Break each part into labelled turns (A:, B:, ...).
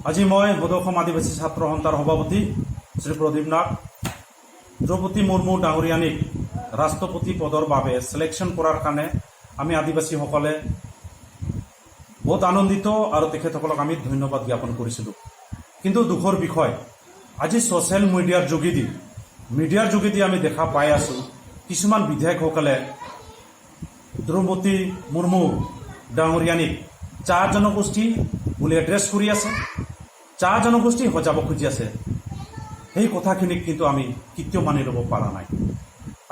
A: আজি মই বডৌঅসম আদিবাসী ছাত্ৰ সন্থাৰ সভাপতি শ্ৰী প্ৰদীপ নাথ দ্ৰৌপদী মুৰ্মু ডাঙৰীয়ানীক ৰাষ্ট্ৰপতি পদৰ বাবে সিলেকশ্যন কৰাৰ কাৰণে আমি আদিবাসীসকলে বহুত আনন্দিত আৰু তেখেতসকলক আমি ধন্যবাদ জ্ঞাপন কৰিছিলোঁ। কিন্তু দুখৰ বিষয়, আজি ছ'চিয়েল মিডিয়াৰ যোগেদি আমি দেখা পাই আছোঁ কিছুমান বিধায়কসকলে দ্ৰৌপদী মুৰ্মু ডাঙৰীয়ানীক চাহ জনগোষ্ঠী বুলি এড্ৰেছ কৰি আছে, চাহ জনগোষ্ঠী সজাব খুজি আছে। সেই কথাখিনিক কিন্তু আমি কেতিয়াও মানি ল'ব পৰা নাই।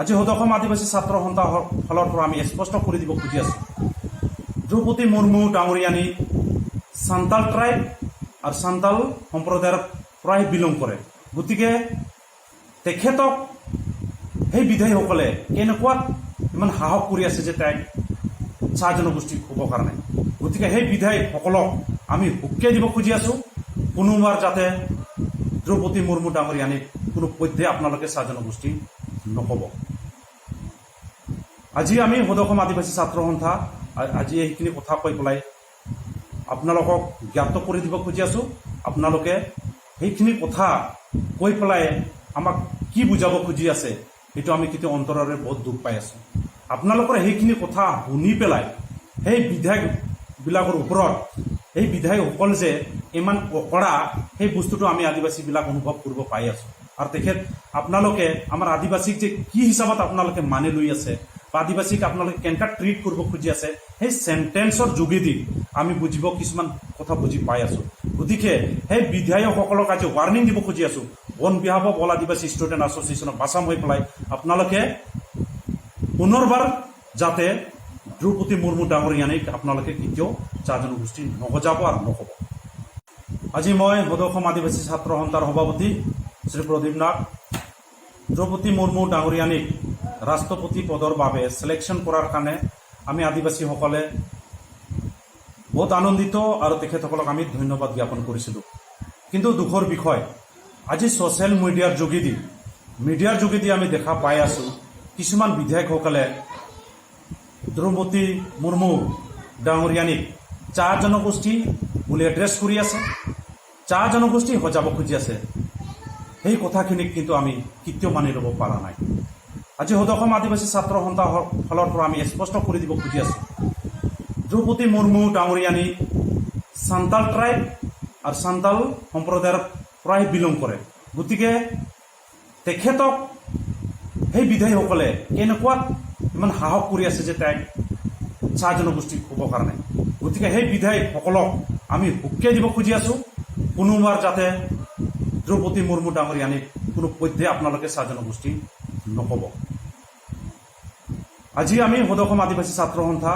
A: আজি বডৌঅসম আদিবাসী ছাত্ৰ সন্থাৰ ফালৰ পৰা আমি স্পষ্ট কৰি দিব খুজি আছোঁ, দ্ৰৌপদী মুৰ্মু ডাঙৰীয়ানী সান্তাল ট্ৰাইব আৰু সান্তাল সম্প্ৰদায়ৰ পৰাই বিলং কৰে। গতিকে তেখেতক সেই বিধায়ীসকলে কেনেকুৱা ইমান সাহস কৰি আছে যে তাইক চাহ জনগোষ্ঠী হ'ব কাৰণে। গতিকে সেই বিধায়কসকলক আমি সুকিয়াই দিব খুজি আছোঁ, কোনোবাৰ যাতে দ্ৰৌপদী মুৰ্মু ডাঙৰীয়ানীক কোনো পধ্যে আপোনালোকে চাহ জনগোষ্ঠী নক'ব। আজি আমি বডৌঅসম আদিবাসী ছাত্ৰ সন্থা আজি এইখিনি কথা কৈ পেলাই আপোনালোকক জ্ঞাত কৰি দিব খুজি আছোঁ। আপোনালোকে সেইখিনি কথা কৈ পেলাই আমাক কি বুজাব খুজি আছে সেইটো আমি কিন্তু অন্তৰেৰে বহুত দুখ পাই আছোঁ। আপোনালোকৰ সেইখিনি কথা শুনি পেলাই সেই বিধায়কবিলাকৰ ওপৰত এই বিধায়কসকল যে ইমান অকৰা সেই বস্তুটো আমি আদিবাসীবিলাক অনুভৱ কৰিব পাই আছোঁ। আৰু আপোনালোকে আমাৰ আদিবাসীক যে কি হিচাপত আপোনালোকে মানি লৈ আছে বা আদিবাসীক আপোনালোকে কেনেকৈ ট্ৰিট কৰিব খুজি আছে সেই চেণ্টেন্সৰ যোগেদি আমি বুজিব কিছুমান কথা বুজি পাই আছোঁ। গতিকে সেই বিধায়কসকলক আজি ৱাৰ্ণিং দিব খুজি আছোঁ, অন বিহাফ অফ অল আদিবাসী ষ্টুডেণ্ট এছ'চিয়েশ্যন অফ আছাম হৈ পেলাই আপোনালোকে পুনৰবাৰ যাতে দ্ৰৌপদী মুৰ্মু ডাঙৰীয়ানীক আপোনালোকে কেতিয়াও চাহ জনগোষ্ঠী নসজাব আৰু নক'ব। আজি মই বডৌঅসম আদিবাসী ছাত্ৰ সন্থাৰ সভাপতি শ্ৰী প্ৰদীপ নাথ দ্ৰৌপদী মুৰ্মু ডাঙৰীয়ানীক ৰাষ্ট্ৰপতি পদৰ বাবে সিলেকশ্যন কৰাৰ কাৰণে আমি আদিবাসীসকলে বহুত আনন্দিত আৰু তেখেতসকলক আমি ধন্যবাদ জ্ঞাপন কৰিছিলোঁ। কিন্তু দুখৰ বিষয়, আজি ছ'চিয়েল মিডিয়াৰ যোগেদি আমি দেখা পাই আছোঁ কিছুমান বিধায়কসকলে দ্ৰৌপদী মুৰ্মু ডাঙৰীয়ানীক চাহ জনগোষ্ঠী বুলি এড্ৰেছ কৰি আছে, চাহ জনগোষ্ঠী সজাব খুজি আছে। সেই কথাখিনিক কিন্তু আমি কেতিয়াও মানি ল'ব পৰা নাই। আজি বডৌঅসম আদিবাসী ছাত্ৰ সন্থাৰ ফালৰ পৰা আমি স্পষ্ট কৰি দিব খুজি আছোঁ, দ্ৰৌপদী মুৰ্মু ডাঙৰীয়ানী সান্তাল ট্ৰাইব আৰু সান্তাল সম্প্ৰদায়ৰ পৰাই বিলং কৰে। গতিকে তেখেতক সেই বিধায়ীসকলে কেনেকুৱা ইমান সাহস কৰি আছে যে তাইক চাহ জনগোষ্ঠী হ'ব কাৰণে। গতিকে সেই বিধায়কসকলক আমি সুকিয়াই দিব খুজি আছোঁ, কোনোবাৰ যাতে দ্ৰৌপদী মুৰ্মু ডাঙৰীয়ানীক কোনো পধ্যে আপোনালোকে চাহ জনগোষ্ঠী নক'ব। আজি আমি বডৌঅসম আদিবাসী ছাত্ৰ সন্থা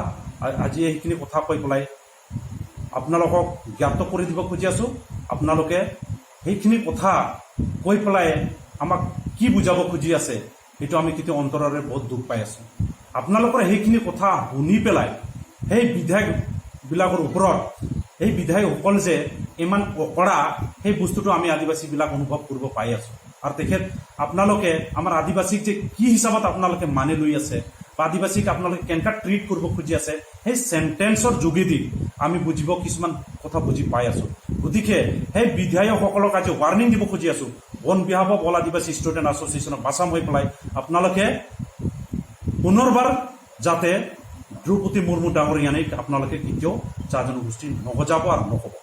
A: আজি এইখিনি কথা কৈ পেলাই আপোনালোকক জ্ঞাত কৰি দিব খুজি আছোঁ। আপোনালোকে সেইখিনি কথা কৈ পেলাই আমাক কি বুজাব খুজি আছে সেইটো আমি কিন্তু অন্তৰেৰে বহুত দুখ পাই আছোঁ। আপোনালোকৰ সেইখিনি কথা শুনি পেলাই সেই বিধায়কবিলাকৰ ওপৰত এই বিধায়কসকল যে ইমান অকৰা সেই বস্তুটো আমি আদিবাসীবিলাক অনুভৱ কৰিব পাই আছোঁ। আৰু আপোনালোকে আমাৰ আদিবাসীক যে কি হিচাপত আপোনালোকে মানি লৈ আছে বা আদিবাসীক আপোনালোকে কেনেকৈ ট্ৰিট কৰিব খুজি আছে সেই চেণ্টেন্সৰ যোগেদি আমি বুজিব কিছুমান কথা বুজি পাই আছোঁ। গতিকে সেই বিধায়কসকলক আজি ৱাৰ্ণিং দিব খুজি আছোঁ, অন বিহাফ অফ অল আদিবাসী ষ্টুডেণ্ট এছ'চিয়েশ্যন অফ আছাম হৈ পেলাই আপোনালোকে পুনৰবাৰ যাতে দ্ৰৌপদী মুৰ্মু ডাঙৰীয়ানীক আপোনালোকে কেতিয়াও চাহ জনগোষ্ঠী নসজাব আৰু নক'ব।